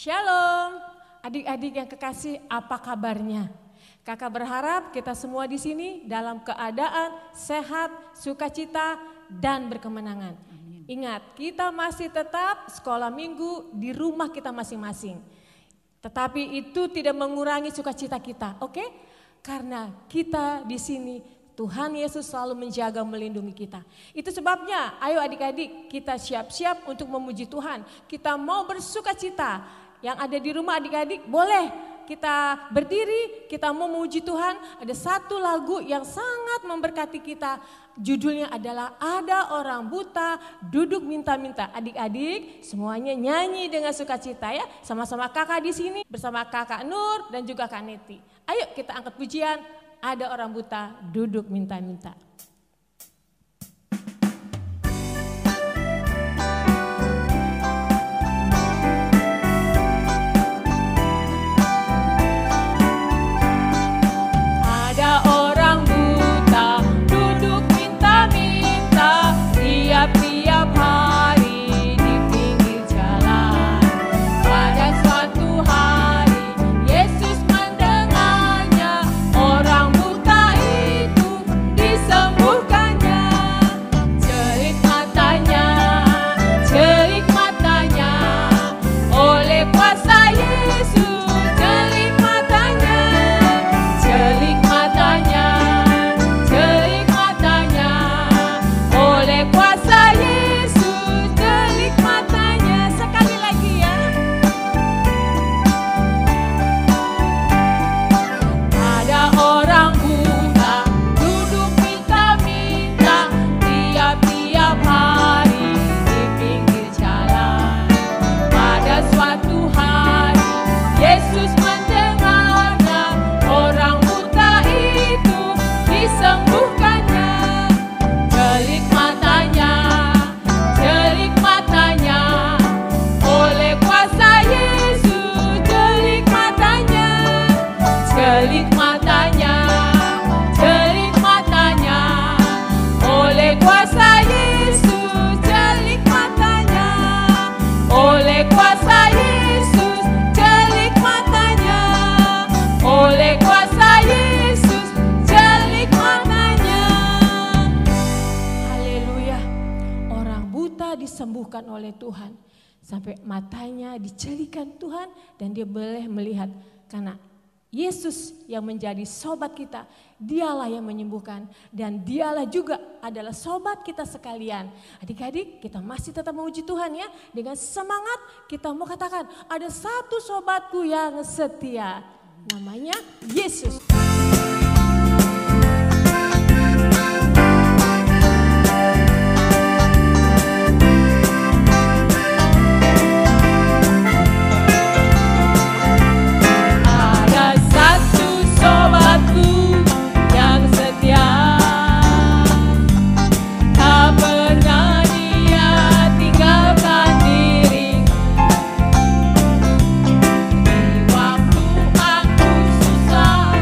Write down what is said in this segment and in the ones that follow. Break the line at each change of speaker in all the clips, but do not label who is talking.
Shalom, adik-adik yang kekasih, apa kabarnya? Kakak berharap kita semua di sini dalam keadaan sehat, sukacita, dan berkemenangan. Ingat, kita masih tetap sekolah minggu di rumah kita masing-masing. Tetapi itu tidak mengurangi sukacita kita, oke? Karena kita di sini Tuhan Yesus selalu menjaga melindungi kita. Itu sebabnya ayo adik-adik kita siap-siap untuk memuji Tuhan. Kita mau bersukacita. Yang ada di rumah adik-adik boleh kita berdiri, kita mau memuji Tuhan. Ada satu lagu yang sangat memberkati kita. Judulnya adalah Ada Orang Buta Duduk Minta-Minta. Adik-adik semuanya nyanyi dengan sukacita ya. Sama-sama kakak di sini bersama kakak Nur dan juga Kak Neti. Ayo kita angkat pujian. Ada orang buta duduk minta-minta. Ada orang buta duduk minta-minta tiap-tiap hari di pinggir jalan. Pada suatu hari Yesus mendengarnya, orang buta itu disembuhkannya. Celik matanya oleh kuasa Yesus. Celik matanya oleh kuasa Yesus. Celik matanya, sekali lagi ya. Ada orang buta duduk minta-minta tiap-tiap hari di pinggir jalan. Pada suatu hari Yesus mendengarnya, orang buta itu disembuhkannya. Celik matanya oleh kuasa Yesus. Celik matanya oleh kuasa Yesus. Celik matanya oleh kuasa Yesus. Celik matanya oleh kuasa Yesus. Celik matanya. Haleluya. Orang buta disembuhkan oleh Tuhan. Sampai matanya dicelikan Tuhan dan dia boleh melihat. Karena Yesus yang menjadi sobat kita, dialah yang menyembuhkan. Dan dialah juga adalah sobat kita sekalian. Adik-adik kita masih tetap memuji Tuhan ya. Dengan semangat kita mau katakan ada satu sobatku yang setia. Namanya Yesus. Ada satu sobatku yang setia, tak pernah dia tinggalkan diri. Di waktu aku susah,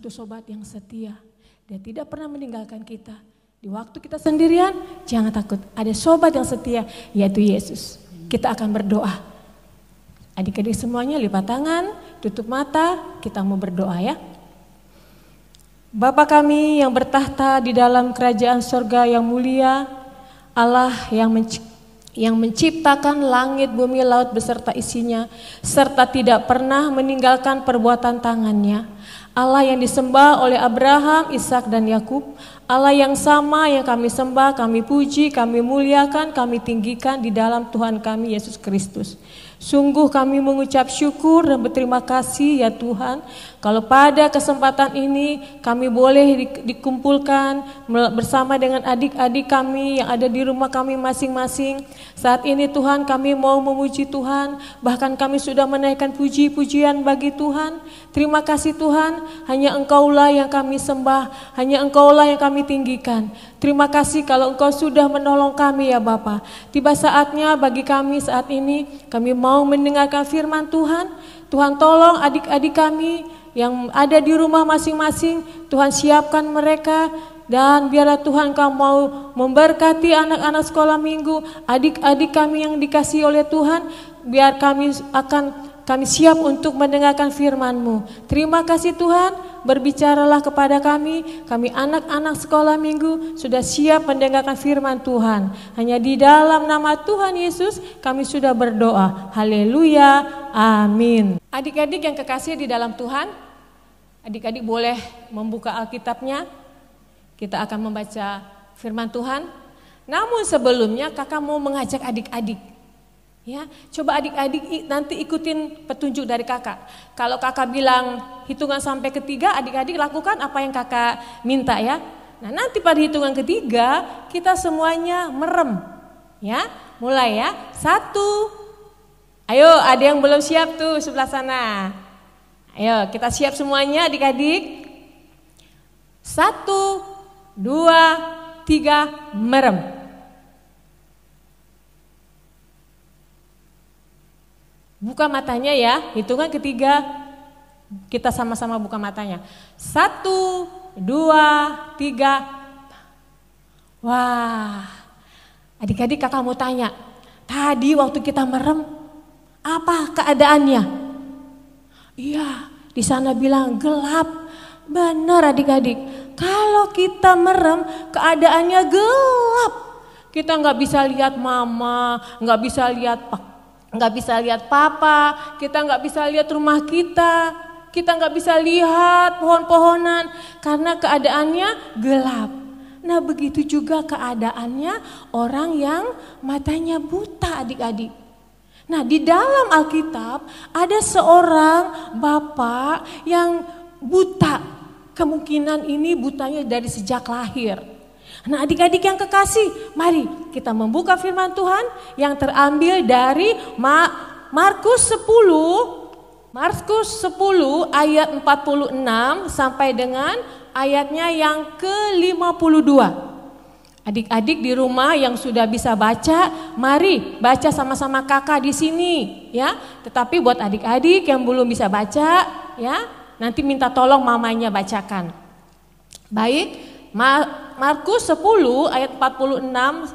satu sobat yang setia. Dia tidak pernah meninggalkan kita. Di waktu kita sendirian, jangan takut. Ada sobat yang setia, yaitu Yesus. Kita akan berdoa. Adik-adik semuanya lipat tangan, tutup mata, kita mau berdoa ya. Bapa kami yang bertahta di dalam kerajaan surga yang mulia, Allah yang menciptakan langit, bumi, laut beserta isinya, serta tidak pernah meninggalkan perbuatan tangannya. Allah yang disembah oleh Abraham, Ishak dan Yakub, Allah yang sama yang kami sembah, kami puji, kami muliakan, kami tinggikan di dalam Tuhan kami Yesus Kristus. Sungguh kami mengucap syukur dan berterima kasih ya Tuhan, kalau pada kesempatan ini kami boleh dikumpulkan bersama dengan adik-adik kami yang ada di rumah kami masing-masing. Saat ini Tuhan kami mau memuji Tuhan, bahkan kami sudah menaikkan puji-pujian bagi Tuhan. Terima kasih Tuhan, hanya Engkaulah yang kami sembah, hanya Engkaulah yang kami tinggikan. Terima kasih kalau Engkau sudah menolong kami ya Bapa. Tiba saatnya bagi kami saat ini, kami mau mendengarkan firman Tuhan. Tuhan tolong adik-adik kami yang ada di rumah masing-masing, Tuhan siapkan mereka. Dan biarlah Tuhan Kau mau memberkati anak-anak sekolah minggu, adik-adik kami yang dikasihi oleh Tuhan. Biar kami siap untuk mendengarkan firman-Mu. Terima kasih Tuhan, berbicaralah kepada kami anak-anak sekolah minggu sudah siap mendengarkan firman Tuhan. Hanya di dalam nama Tuhan Yesus kami sudah berdoa. Haleluya, amin. Adik-adik yang kekasih di dalam Tuhan, adik-adik boleh membuka Alkitabnya. Kita akan membaca firman Tuhan. Namun sebelumnya kakak mau mengajak adik-adik. Ya, coba adik-adik nanti ikutin petunjuk dari kakak. Kalau kakak bilang hitungan sampai ketiga, adik-adik lakukan apa yang kakak minta ya. Nah nanti pada hitungan ketiga kita semuanya merem. Ya, mulai ya. 1. Ayo, ada yang belum siap tuh sebelah sana. Ayo kita siap semuanya adik-adik. 1, 2, 3, merem. Buka matanya ya, hitungan ketiga kita sama-sama buka matanya. 1, 2, 3. Wah, adik-adik kakak mau tanya, tadi waktu kita merem, apa keadaannya? Iya, di sana bilang gelap. Benar adik-adik, kalau kita merem keadaannya gelap. Kita nggak bisa lihat mama, nggak bisa lihat papa, kita nggak bisa lihat rumah kita nggak bisa lihat pohon-pohonan karena keadaannya gelap. Nah begitu juga keadaannya orang yang matanya buta adik-adik. Nah di dalam Alkitab ada seorang bapak yang buta, kemungkinan ini butanya dari sejak lahir. Nah adik-adik yang kekasih, mari kita membuka firman Tuhan yang terambil dari Markus 10 ayat 46 sampai dengan ayatnya yang ke-52. Adik-adik di rumah yang sudah bisa baca, mari baca sama-sama kakak di sini ya. Tetapi buat adik-adik yang belum bisa baca ya, nanti minta tolong mamanya bacakan. Baik, Markus 10 ayat 46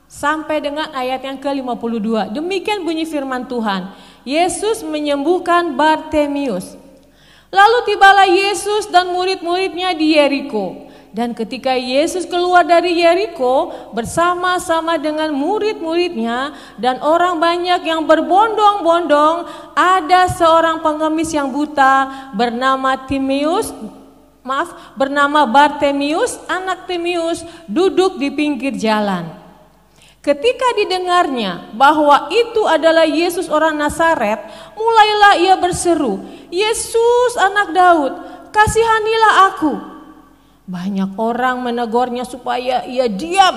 sampai dengan ayat yang ke-52. Demikian bunyi firman Tuhan. Yesus menyembuhkan Bartemius. Lalu tibalah Yesus dan murid-muridnya di Yeriko. Dan ketika Yesus keluar dari Yeriko bersama-sama dengan murid-muridnya dan orang banyak yang berbondong-bondong, ada seorang pengemis yang buta bernama Bartemius, anak Timeus, duduk di pinggir jalan. Ketika didengarnya bahwa itu adalah Yesus orang Nazaret, mulailah ia berseru, "Yesus anak Daud, kasihanilah aku." Banyak orang menegurnya supaya ia diam.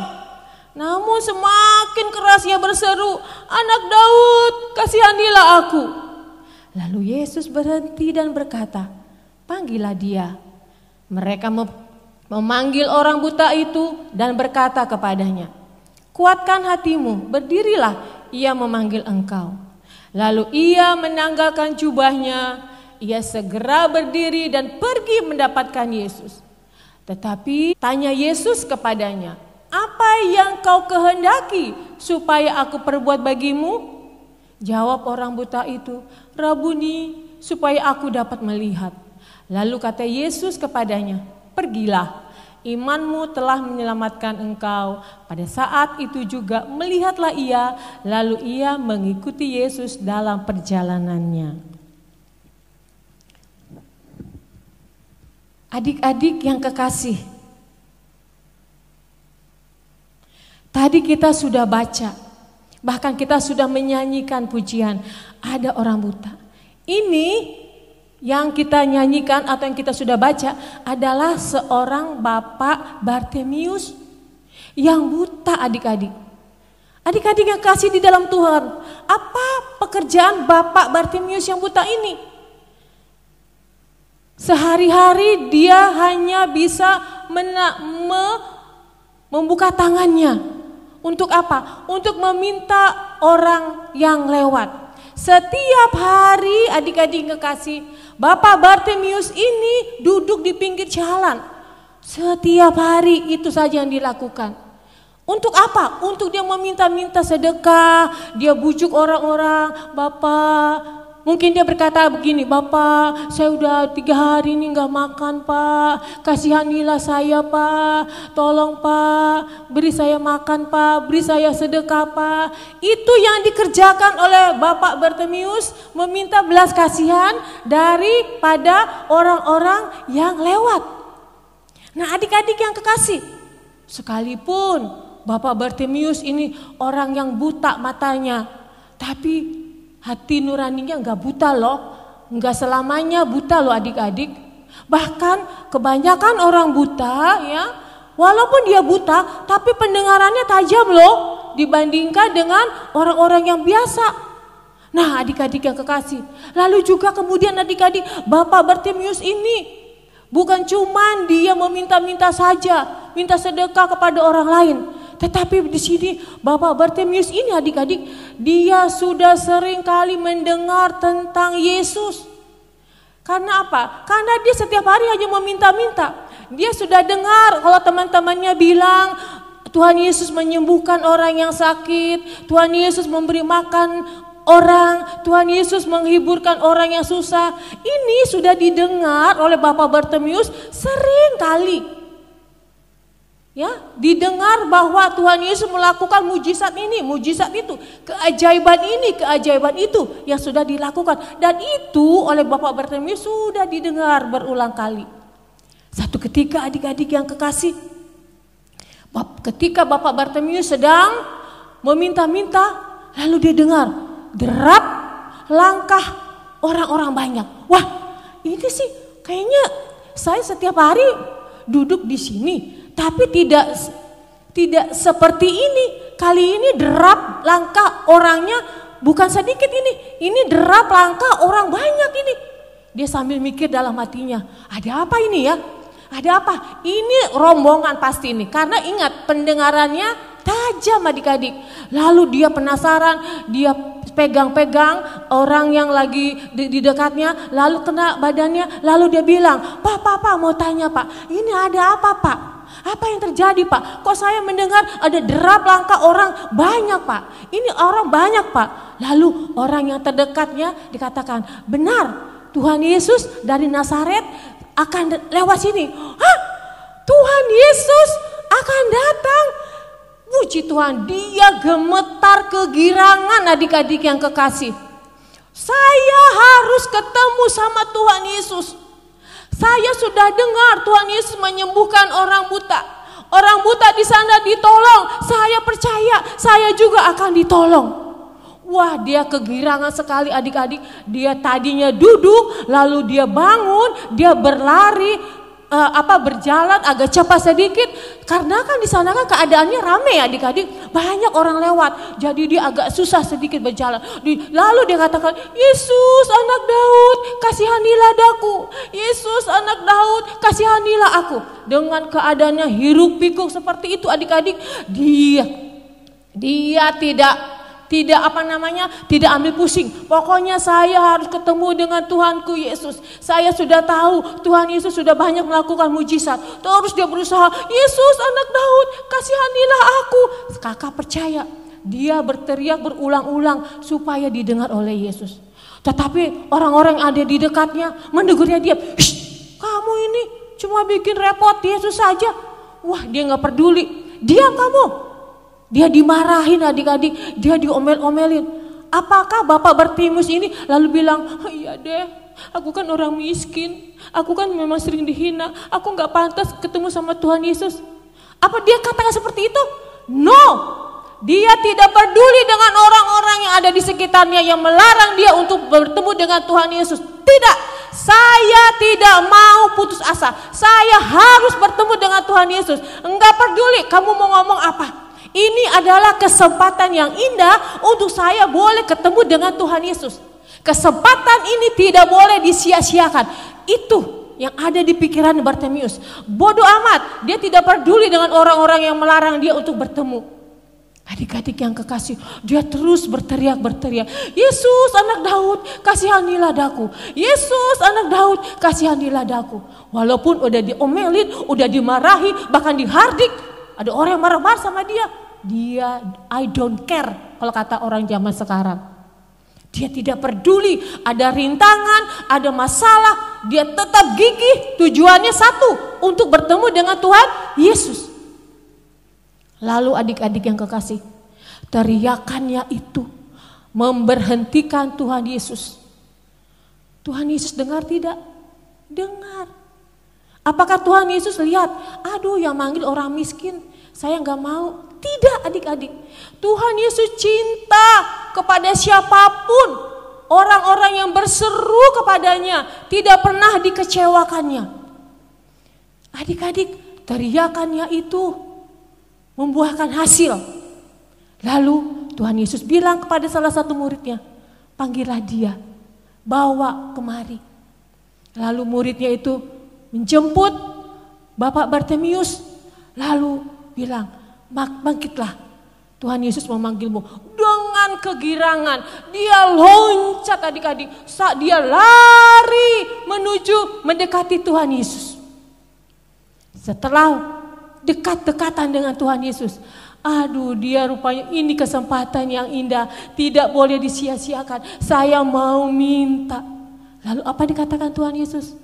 Namun semakin keras ia berseru, "Anak Daud, kasihanilah aku." Lalu Yesus berhenti dan berkata, "Panggillah dia." Mereka memanggil orang buta itu dan berkata kepadanya, "Kuatkan hatimu, berdirilah, ia memanggil engkau." Lalu ia menanggalkan jubahnya, ia segera berdiri dan pergi mendapatkan Yesus. Tetapi tanya Yesus kepadanya, "Apa yang kau kehendaki supaya aku perbuat bagimu?" Jawab orang buta itu, "Rabuni, supaya aku dapat melihat." Lalu kata Yesus kepadanya, "Pergilah, imanmu telah menyelamatkan engkau." Pada saat itu juga melihatlah ia, lalu ia mengikuti Yesus dalam perjalanannya. Adik-adik yang kekasih, tadi kita sudah baca, bahkan kita sudah menyanyikan pujian, ada orang buta. Ini yang kita nyanyikan atau yang kita sudah baca adalah seorang Bapak Bartimius yang buta, adik-adik. Adik-adik yang kasih di dalam Tuhan, apa pekerjaan Bapak Bartimius yang buta ini? Sehari-hari dia hanya bisa membuka tangannya. Untuk apa? Untuk meminta orang yang lewat. Setiap hari, adik-adik kekasih, Bapak Bartimius ini duduk di pinggir jalan. Setiap hari itu saja yang dilakukan. Untuk apa? Untuk dia meminta-minta sedekah. Dia bujuk orang-orang, "Bapak," mungkin dia berkata begini, "Bapak, saya udah 3 hari ini gak makan, Pak. Kasihanilah saya, Pak. Tolong, Pak. Beri saya makan, Pak. Beri saya sedekah, Pak." Itu yang dikerjakan oleh Bapak Bartimius, meminta belas kasihan daripada orang-orang yang lewat. Nah, adik-adik yang kekasih, sekalipun Bapak Bartimius ini orang yang buta matanya, tapi hati nuraninya enggak buta loh, enggak selamanya buta loh adik-adik. Bahkan kebanyakan orang buta ya, walaupun dia buta tapi pendengarannya tajam loh dibandingkan dengan orang-orang yang biasa. Nah, adik-adik yang kekasih, lalu juga kemudian adik-adik, Bapak Bartimius ini bukan cuman dia meminta-minta saja, minta sedekah kepada orang lain. Tetapi di sini Bapak Bartimius ini adik-adik, dia sudah sering kali mendengar tentang Yesus. Karena apa? Karena dia setiap hari hanya meminta-minta. Dia sudah dengar kalau teman-temannya bilang Tuhan Yesus menyembuhkan orang yang sakit, Tuhan Yesus memberi makan orang, Tuhan Yesus menghiburkan orang yang susah. Ini sudah didengar oleh Bapak Bartimius sering kali. Ya, didengar bahwa Tuhan Yesus melakukan mujizat ini, mujizat itu, keajaiban ini, keajaiban itu yang sudah dilakukan, dan itu oleh Bapak Bartimius sudah didengar berulang kali. Satu ketika adik-adik yang kekasih, ketika Bapak Bartimius sedang meminta-minta, lalu dia dengar derap langkah orang-orang banyak. Wah, ini sih kayaknya saya setiap hari duduk di sini, tapi tidak seperti ini. Kali ini derap langkah orangnya bukan sedikit ini. Ini derap langkah orang banyak ini. Dia sambil mikir dalam hatinya, ada apa ini ya? Ada apa? Ini rombongan pasti ini. Karena ingat pendengarannya tajam adik-adik. Lalu dia penasaran, dia pegang-pegang orang yang lagi di dekatnya, lalu kena badannya, lalu dia bilang, Pak, mau tanya Pak, ini ada apa Pak? Apa yang terjadi Pak? Kok saya mendengar ada derap langkah orang banyak Pak? Ini orang banyak Pak. Lalu orang yang terdekatnya dikatakan, benar Tuhan Yesus dari Nazaret akan lewat sini. Hah? Tuhan Yesus akan datang. Puji Tuhan, dia gemetar kegirangan adik-adik yang kekasih. Saya harus ketemu sama Tuhan Yesus. Saya sudah dengar Tuhan Yesus menyembuhkan orang buta. Orang buta di sana ditolong. Saya percaya saya juga akan ditolong. Wah, dia kegirangan sekali adik-adik. Dia tadinya duduk, lalu dia bangun, dia berlari, berjalan agak cepat sedikit. Karena kan di sana kan keadaannya ramai adik-adik, banyak orang lewat. Jadi dia agak susah sedikit berjalan. Lalu dia katakan, Yesus anak Daud, kasihanilah daku. Yesus anak Daud, kasihanilah aku. Dengan keadaannya hiruk pikuk seperti itu adik-adik, dia tidak tidak ambil pusing. Pokoknya saya harus ketemu dengan Tuhanku Yesus. Saya sudah tahu Tuhan Yesus sudah banyak melakukan mujizat. Terus dia berusaha, Yesus anak Daud, kasihanilah aku. Kakak percaya, dia berteriak berulang-ulang supaya didengar oleh Yesus. Tetapi orang-orang yang ada di dekatnya menegurnya diam. Kamu ini cuma bikin repot Yesus saja. Wah, dia gak peduli. Diam kamu. Dia dimarahin adik-adik, dia diomel-omelin. Apakah Bapak Bartimeus ini lalu bilang, iya deh, aku kan orang miskin, aku kan memang sering dihina, aku gak pantas ketemu sama Tuhan Yesus. Apa dia katakan seperti itu? No, dia tidak peduli dengan orang-orang yang ada di sekitarnya yang melarang dia untuk bertemu dengan Tuhan Yesus. Tidak, saya tidak mau putus asa, saya harus bertemu dengan Tuhan Yesus. Enggak peduli kamu mau ngomong apa. Ini adalah kesempatan yang indah untuk saya boleh ketemu dengan Tuhan Yesus. Kesempatan ini tidak boleh disia-siakan. Itu yang ada di pikiran Bartimeus. Bodoh amat, dia tidak peduli dengan orang-orang yang melarang dia untuk bertemu. Adik-adik yang kekasih, dia terus berteriak. Yesus anak Daud, kasihanilah daku. Yesus anak Daud, kasihanilah daku. Walaupun udah diomelin, udah dimarahi, bahkan dihardik. Ada orang yang marah-marah sama dia. Dia I don't care kalau kata orang zaman sekarang. Dia tidak peduli ada rintangan, ada masalah. Dia tetap gigih, tujuannya satu, untuk bertemu dengan Tuhan Yesus. Lalu adik-adik yang kekasih, teriakannya itu memberhentikan Tuhan Yesus. Tuhan Yesus dengar tidak? Dengar. Apakah Tuhan Yesus lihat, aduh yang manggil orang miskin, saya gak mau. Tidak adik-adik, Tuhan Yesus cinta kepada siapapun. Orang-orang yang berseru kepadanya tidak pernah dikecewakannya. Adik-adik, teriakannya itu membuahkan hasil. Lalu Tuhan Yesus bilang kepada salah satu muridnya, panggillah dia, bawa kemari. Lalu muridnya itu menjemput Bapak Bartimeus, lalu bilang, bangkitlah, Tuhan Yesus memanggilmu. Dengan kegirangan dia loncat adik-adik, saat dia lari menuju mendekati Tuhan Yesus. Setelah dekat-dekatan dengan Tuhan Yesus, aduh dia rupanya ini kesempatan yang indah, tidak boleh disia-siakan. Saya mau minta. Lalu apa dikatakan Tuhan Yesus?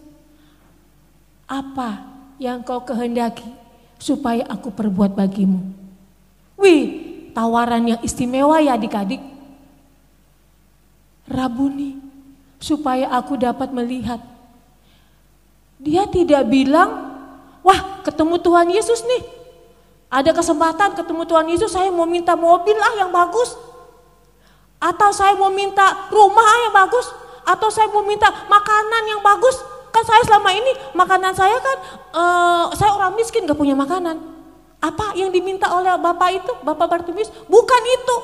Apa yang kau kehendaki supaya aku perbuat bagimu? Wih, tawaran yang istimewa ya adik-adik. Rabuni, supaya aku dapat melihat. Dia tidak bilang, wah ketemu Tuhan Yesus nih, ada kesempatan ketemu Tuhan Yesus, saya mau minta mobil lah yang bagus, atau saya mau minta rumah yang bagus, atau saya mau minta makanan yang bagus. Kan saya selama ini makanan saya kan, saya orang miskin gak punya makanan. Apa yang diminta oleh Bapak itu, Bapak Bartimeus? Bukan itu.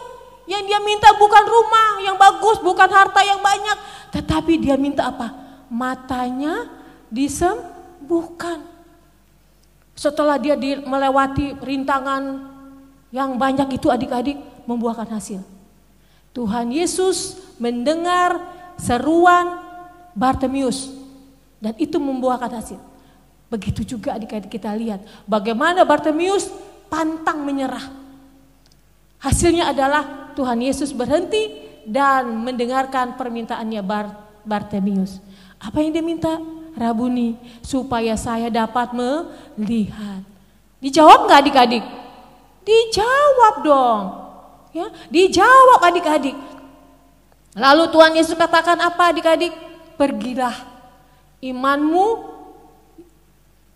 Yang dia minta bukan rumah yang bagus, bukan harta yang banyak. Tetapi dia minta apa? Matanya disembuhkan. Setelah dia melewati rintangan yang banyak itu adik-adik, membuahkan hasil. Tuhan Yesus mendengar seruan Bartimeus. Dan itu membuahkan hasil. Begitu juga adik-adik kita lihat bagaimana Bartimeus pantang menyerah. Hasilnya adalah Tuhan Yesus berhenti dan mendengarkan permintaannya Bartimeus. Apa yang dia minta? Rabuni, supaya saya dapat melihat. Dijawab gak adik-adik? Dijawab dong. Ya, dijawab adik-adik. Lalu Tuhan Yesus katakan apa adik-adik? Pergilah, imanmu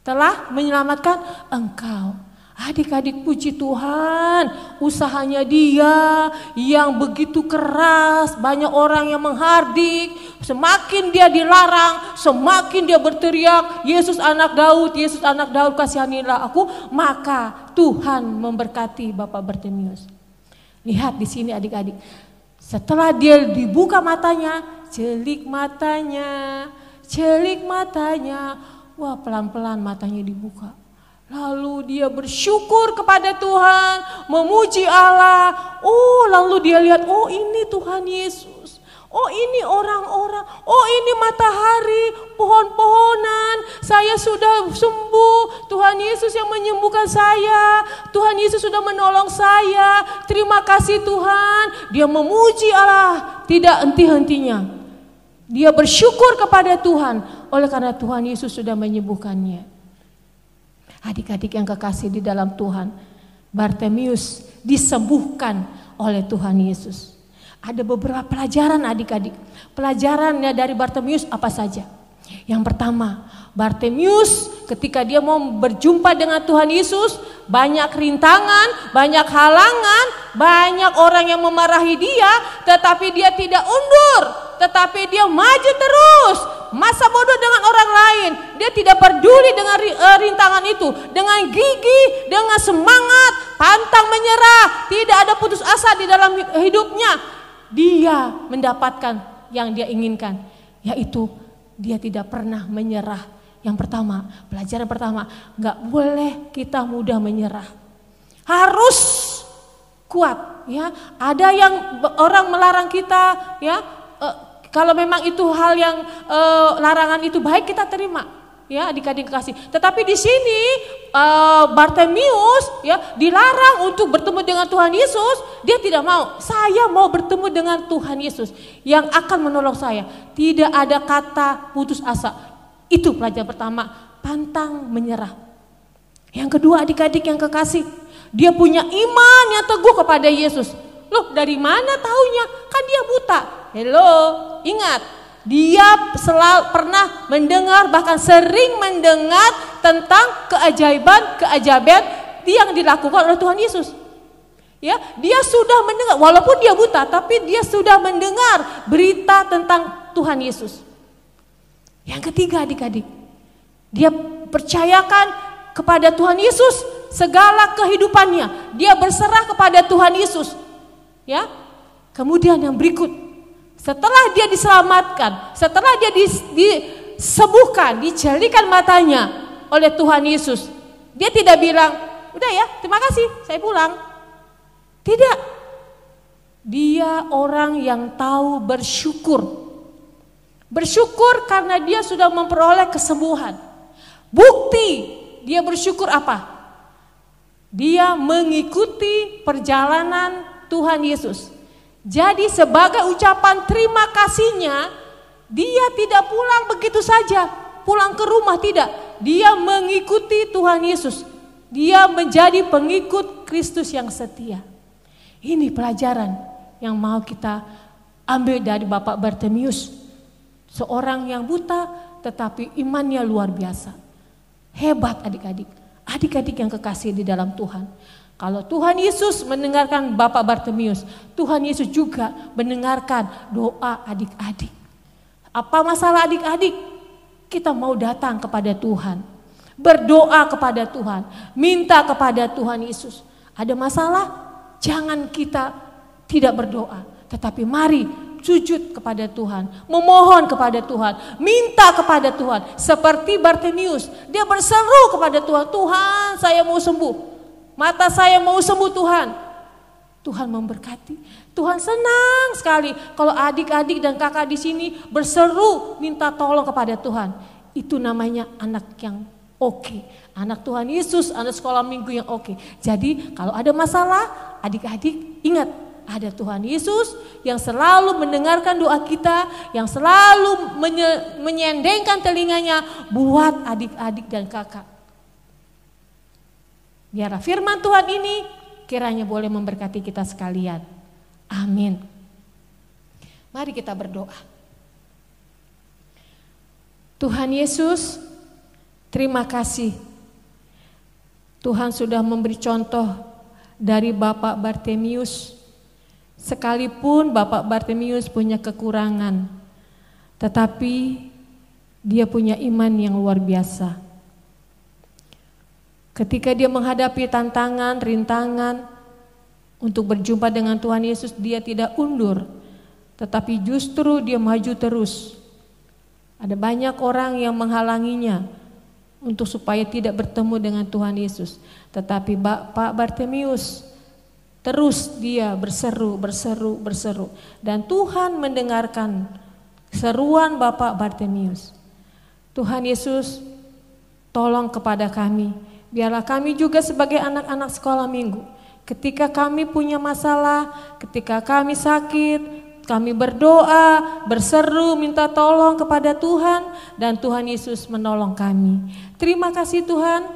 telah menyelamatkan engkau. Adik-adik puji Tuhan, usahanya dia yang begitu keras, banyak orang yang menghardik, semakin dia dilarang, semakin dia berteriak, Yesus anak Daud, Yesus anak Daud kasihanilah aku, maka Tuhan memberkati Bapak Bartimeus. Lihat di sini adik-adik, setelah dia dibuka matanya, celik matanya, wah pelan-pelan matanya dibuka. Lalu dia bersyukur kepada Tuhan, memuji Allah. Oh, lalu dia lihat, oh ini Tuhan Yesus. Oh ini orang-orang, oh ini matahari, pohon-pohonan, saya sudah sembuh, Tuhan Yesus yang menyembuhkan saya, Tuhan Yesus sudah menolong saya, terima kasih Tuhan. Dia memuji Allah tidak henti-hentinya. Dia bersyukur kepada Tuhan oleh karena Tuhan Yesus sudah menyembuhkannya. Adik-adik yang kekasih di dalam Tuhan, Bartimius disembuhkan oleh Tuhan Yesus. Ada beberapa pelajaran adik-adik. Pelajarannya dari Bartimius apa saja? Yang pertama, Bartimius ketika dia mau berjumpa dengan Tuhan Yesus, banyak rintangan, banyak halangan, banyak orang yang memarahi dia, tetapi dia tidak undur, tetapi dia maju terus. Masa bodoh dengan orang lain, dia tidak peduli dengan rintangan itu, dengan gigih, dengan semangat, pantang menyerah, tidak ada putus asa di dalam hidupnya. Dia mendapatkan yang dia inginkan, yaitu dia tidak pernah menyerah. Yang pertama, pelajaran pertama, gak boleh kita mudah menyerah. Harus kuat, ya. Ada yang orang melarang kita, ya. Kalau memang itu hal yang larangan itu baik, kita terima. Ya, adik-adik kekasih. Tetapi di sini Bartimius ya dilarang untuk bertemu dengan Tuhan Yesus. Dia tidak mau. Saya mau bertemu dengan Tuhan Yesus yang akan menolong saya. Tidak ada kata putus asa. Itu pelajaran pertama, pantang menyerah. Yang kedua, adik-adik yang kekasih, dia punya iman yang teguh kepada Yesus. Loh, dari mana taunya? Kan dia buta. Hello, ingat. Dia selalu pernah mendengar, bahkan sering mendengar tentang keajaiban yang dilakukan oleh Tuhan Yesus. Ya, dia sudah mendengar, walaupun dia buta, tapi dia sudah mendengar berita tentang Tuhan Yesus. Yang ketiga, adik-adik, dia percayakan kepada Tuhan Yesus segala kehidupannya. Dia berserah kepada Tuhan Yesus. Ya, kemudian yang berikut. Setelah dia diselamatkan, setelah dia disembuhkan, dijelikan matanya oleh Tuhan Yesus, dia tidak bilang, udah ya, terima kasih, saya pulang. Tidak. Dia orang yang tahu bersyukur. Bersyukur karena dia sudah memperoleh kesembuhan. Bukti dia bersyukur apa? Dia mengikuti perjalanan Tuhan Yesus. Jadi sebagai ucapan terima kasihnya, dia tidak pulang begitu saja, pulang ke rumah, tidak. Dia mengikuti Tuhan Yesus. Dia menjadi pengikut Kristus yang setia. Ini pelajaran yang mau kita ambil dari Bapak Bartimius. Seorang yang buta tetapi imannya luar biasa. Hebat adik-adik. Adik-adik yang kekasih di dalam Tuhan. Kalau Tuhan Yesus mendengarkan Bapak Bartimius, Tuhan Yesus juga mendengarkan doa adik-adik. Apa masalah adik-adik? Kita mau datang kepada Tuhan, berdoa kepada Tuhan, minta kepada Tuhan Yesus. Ada masalah? Jangan kita tidak berdoa, tetapi mari sujud kepada Tuhan, memohon kepada Tuhan, minta kepada Tuhan. Seperti Bartimius, dia berseru kepada Tuhan, Tuhan saya mau sembuh. Mata saya mau sembuh Tuhan. Tuhan memberkati. Tuhan senang sekali kalau adik-adik dan kakak di sini berseru minta tolong kepada Tuhan. Itu namanya anak yang oke. Anak Tuhan Yesus, anak sekolah minggu yang oke. Jadi kalau ada masalah, adik-adik ingat ada Tuhan Yesus yang selalu mendengarkan doa kita, yang selalu menyendengkan telinganya buat adik-adik dan kakak. Biarlah firman Tuhan ini kiranya boleh memberkati kita sekalian. Amin. Mari kita berdoa. Tuhan Yesus, terima kasih. Tuhan sudah memberi contoh dari Bapak Bartimius. Sekalipun Bapak Bartimius punya kekurangan, tetapi dia punya iman yang luar biasa. Ketika dia menghadapi tantangan, rintangan untuk berjumpa dengan Tuhan Yesus, dia tidak undur, tetapi justru dia maju terus. Ada banyak orang yang menghalanginya untuk supaya tidak bertemu dengan Tuhan Yesus. Tetapi Pak Bartimius terus dia berseru. Dan Tuhan mendengarkan seruan Bapak Bartimius. Tuhan Yesus, tolong kepada kami. Biarlah kami juga sebagai anak-anak sekolah minggu, ketika kami punya masalah, ketika kami sakit, kami berdoa, berseru, minta tolong kepada Tuhan, dan Tuhan Yesus menolong kami. Terima kasih Tuhan,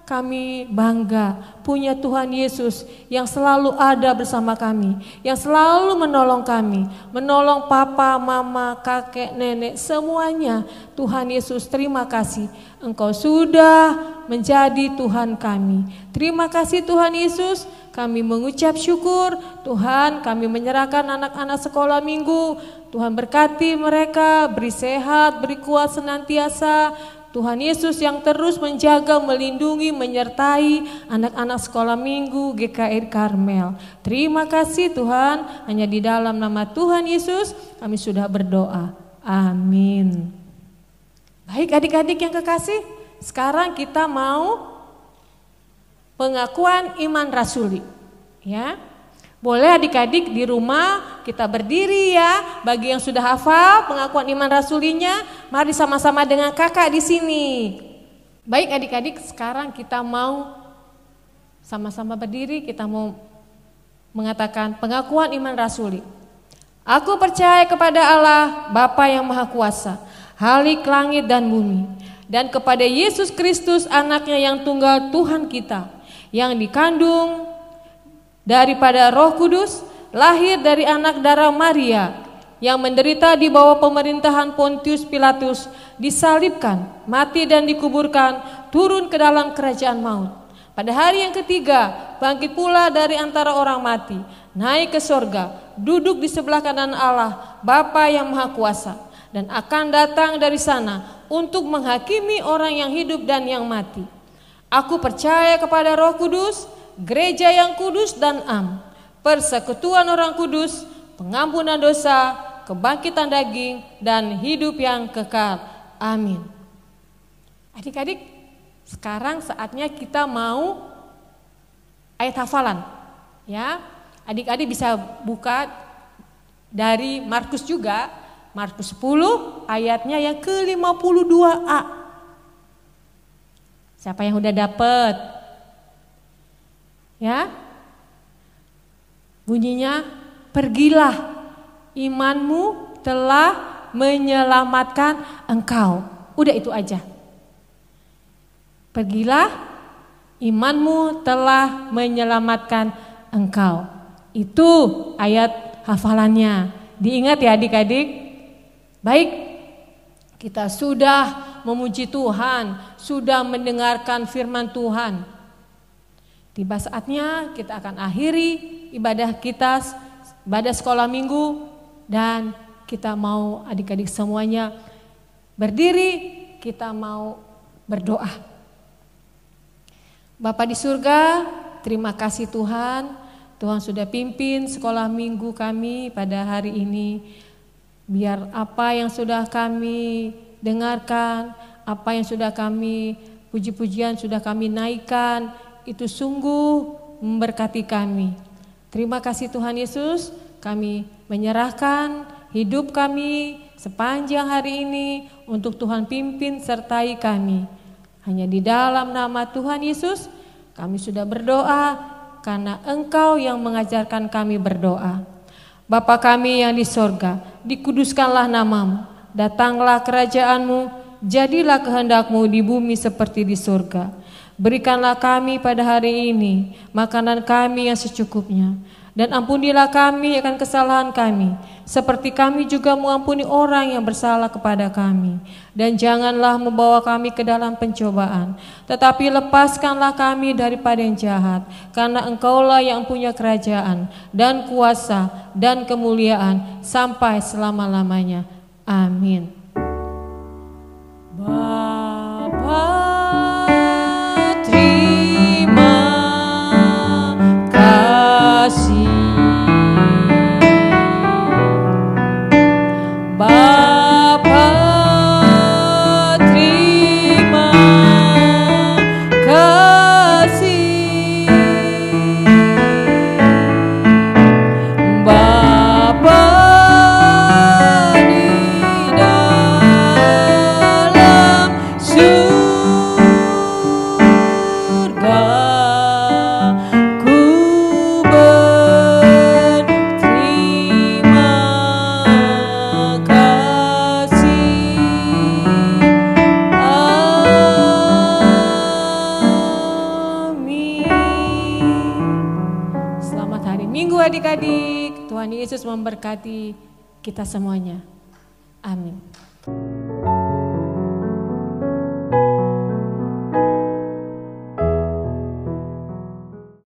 kami bangga punya Tuhan Yesus yang selalu ada bersama kami, yang selalu menolong kami, menolong papa, mama, kakek, nenek, semuanya. Tuhan Yesus, terima kasih, Engkau sudah menjadi Tuhan kami. Terima kasih Tuhan Yesus. Kami mengucap syukur, Tuhan, kami menyerahkan anak-anak sekolah minggu. Tuhan berkati mereka, beri sehat, beri kuat senantiasa. Tuhan Yesus yang terus menjaga, melindungi, menyertai anak-anak sekolah minggu GKI Karmel. Terima kasih Tuhan, hanya di dalam nama Tuhan Yesus kami sudah berdoa. Amin. Baik adik-adik yang kekasih, sekarang kita mau pengakuan iman rasuli, ya. Boleh adik-adik di rumah kita berdiri ya. Bagi yang sudah hafal pengakuan iman rasulinya, mari sama-sama dengan kakak di sini. Baik adik-adik, sekarang kita mau sama-sama berdiri, kita mau mengatakan pengakuan iman rasuli. Aku percaya kepada Allah, Bapa yang Maha Kuasa, Khalik langit dan bumi, dan kepada Yesus Kristus anaknya yang tunggal Tuhan kita, yang dikandung daripada Roh Kudus, lahir dari anak darah Maria, yang menderita di bawah pemerintahan Pontius Pilatus, disalibkan, mati dan dikuburkan, turun ke dalam kerajaan maut. Pada hari yang ketiga, bangkit pula dari antara orang mati, naik ke sorga, duduk di sebelah kanan Allah, Bapa yang Maha Kuasa, dan akan datang dari sana untuk menghakimi orang yang hidup dan yang mati. Aku percaya kepada Roh Kudus, gereja yang kudus dan am, persekutuan orang kudus, pengampunan dosa, kebangkitan daging, dan hidup yang kekal. Amin. Adik-adik, sekarang saatnya kita mau ayat hafalan. Ya, adik-adik bisa buka dari Markus juga, Markus 10 ayatnya yang ke-52a. Siapa yang udah dapet? Ya, bunyinya, pergilah, imanmu telah menyelamatkan engkau. Udah itu aja. Pergilah, imanmu telah menyelamatkan engkau. Itu ayat hafalannya. Diingat ya adik-adik. Baik, kita sudah memuji Tuhan, sudah mendengarkan firman Tuhan. Tiba saatnya kita akan akhiri ibadah kita, ibadah sekolah minggu, dan kita mau adik-adik semuanya berdiri, kita mau berdoa. Bapa di surga, terima kasih Tuhan, Tuhan sudah pimpin sekolah minggu kami pada hari ini. Biar apa yang sudah kami dengarkan, apa yang sudah kami puji-pujian sudah kami naikkan, itu sungguh memberkati kami. Terima kasih Tuhan Yesus, kami menyerahkan hidup kami sepanjang hari ini untuk Tuhan pimpin sertai kami. Hanya di dalam nama Tuhan Yesus kami sudah berdoa, karena Engkau yang mengajarkan kami berdoa. Bapa kami yang di sorga, dikuduskanlah namamu, datanglah kerajaanmu, jadilah kehendakmu di bumi seperti di sorga. Berikanlah kami pada hari ini makanan kami yang secukupnya, dan ampunilah kami akan kesalahan kami, seperti kami juga mengampuni orang yang bersalah kepada kami. Dan janganlah membawa kami ke dalam pencobaan, tetapi lepaskanlah kami daripada yang jahat, karena Engkaulah yang punya kerajaan dan kuasa dan kemuliaan sampai selama-lamanya. Amin. Bapa, terima kasih. Bapa, terima minggu adik-adik. Tuhan Yesus memberkati kita semuanya. Amin.